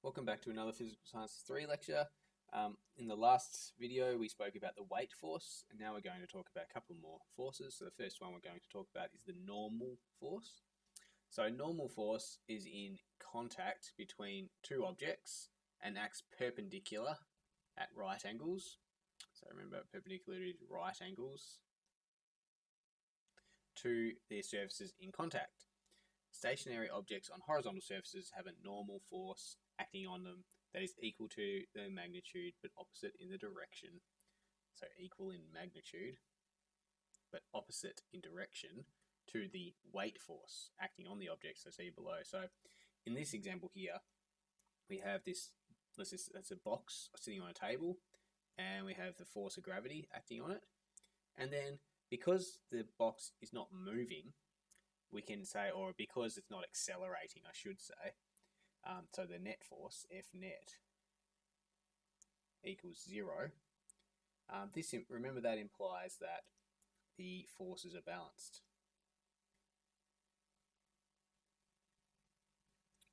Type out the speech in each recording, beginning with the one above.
Welcome back to another Physical Science 3 lecture. In the last video we spoke about the weight force, and now we're going to talk about a couple more forces. So the first one we're going to talk about is the normal force. So normal force is in contact between two objects and acts perpendicular at right angles. So remember, perpendicular is right angles to their surfaces in contact. Stationary objects on horizontal surfaces have a normal force acting on them that is equal to the magnitude but opposite in the direction. So equal in magnitude but opposite in direction to the weight force acting on the object, so see below. So in this example here, we have this, that's a box sitting on a table, and we have the force of gravity acting on it. And then because the box is not moving, we can say, or because it's not accelerating, I should say, so the net force, F net, equals 0. Remember that implies that the forces are balanced.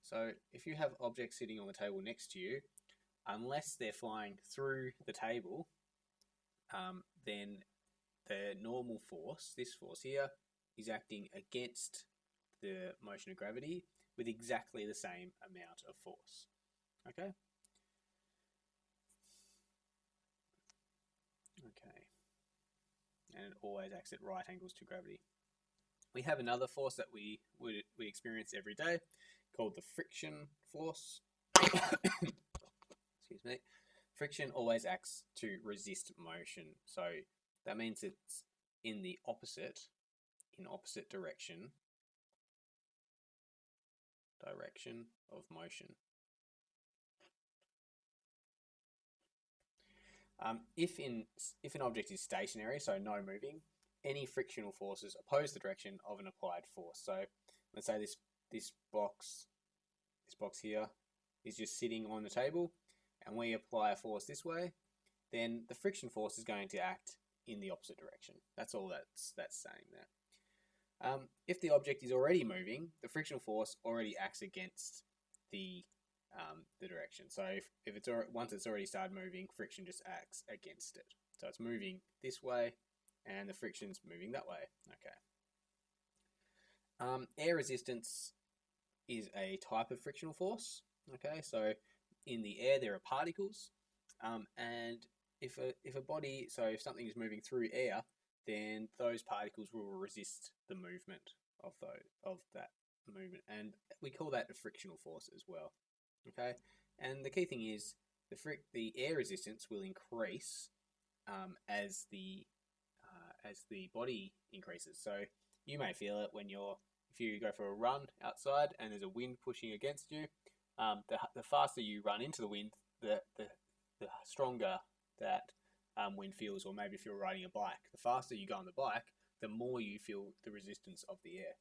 So if you have objects sitting on the table next to you, unless they're flying through the table, then the normal force, this force here, is acting against the motion of gravity with exactly the same amount of force. Okay? Okay. And it always acts at right angles to gravity. We have another force that we experience every day called the friction force. Excuse me. Friction always acts to resist motion. So that means it's in opposite direction of motion. If an object is stationary, so no moving, any frictional forces oppose the direction of an applied force. So let's say this box here is just sitting on the table, and we apply a force this way, then the friction force is going to act in the opposite direction. That's all that's saying there. If the object is already moving, the frictional force already acts against the direction. So if it's once it's already started moving, friction just acts against it. So it's moving this way, and the friction's moving that way. Okay. Air resistance is a type of frictional force. Okay, so in the air there are particles, and if something is moving through air, then those particles will resist the movement of that movement, and we call that a frictional force as well. Okay, and the key thing is the air resistance will increase as the body increases. So you may feel it if you go for a run outside and there's a wind pushing against you. The faster you run into the wind, the stronger that wind feels. Or maybe if you're riding a bike, the faster you go on the bike, the more you feel the resistance of the air.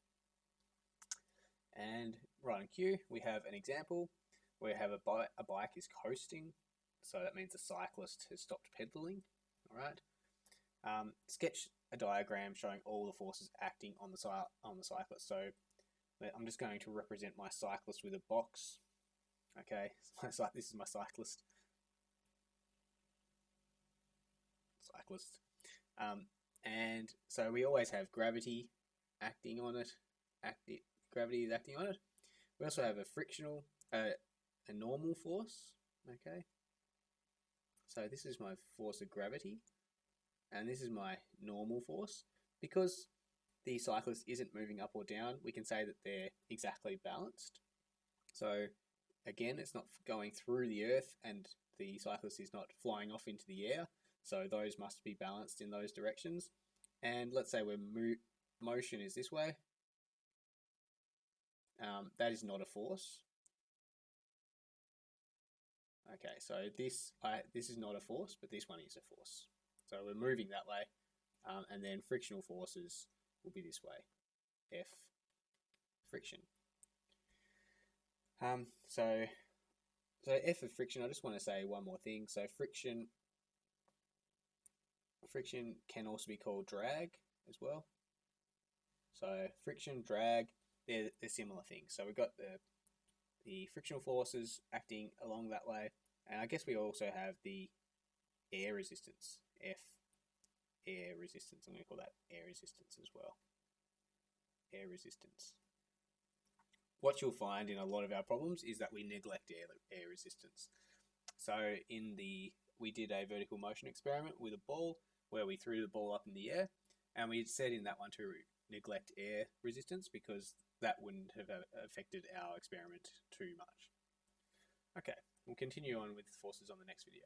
And right on cue, we have an example where we have a bike is coasting, so that means the cyclist has stopped pedaling. All right. Sketch a diagram showing all the forces acting on the cyclist. So I'm just going to represent my cyclist with a box. Okay, this is my cyclist. And so we always have gravity acting on it. Gravity is acting on it. We also have a normal force. Okay. So this is my force of gravity, and this is my normal force. Because the cyclist isn't moving up or down, we can say that they're exactly balanced. So again, it's not going through the earth, and the cyclist is not flying off into the air. So those must be balanced in those directions. And let's say motion is this way. That is not a force. Okay, so this is not a force, but this one is a force. So we're moving that way, and then frictional forces will be this way. F friction. So F of friction, I just want to say one more thing. So friction can also be called drag as well. So friction, drag, they're similar things. So we've got the frictional forces acting along that way, and I guess we also have the air resistance, air resistance. I'm going to call that air resistance as well. Air resistance. What you'll find in a lot of our problems is that we neglect air resistance. So we did a vertical motion experiment with a ball where we threw the ball up in the air, and we said in that one to neglect air resistance because that wouldn't have affected our experiment too much. Okay, we'll continue on with forces on the next video.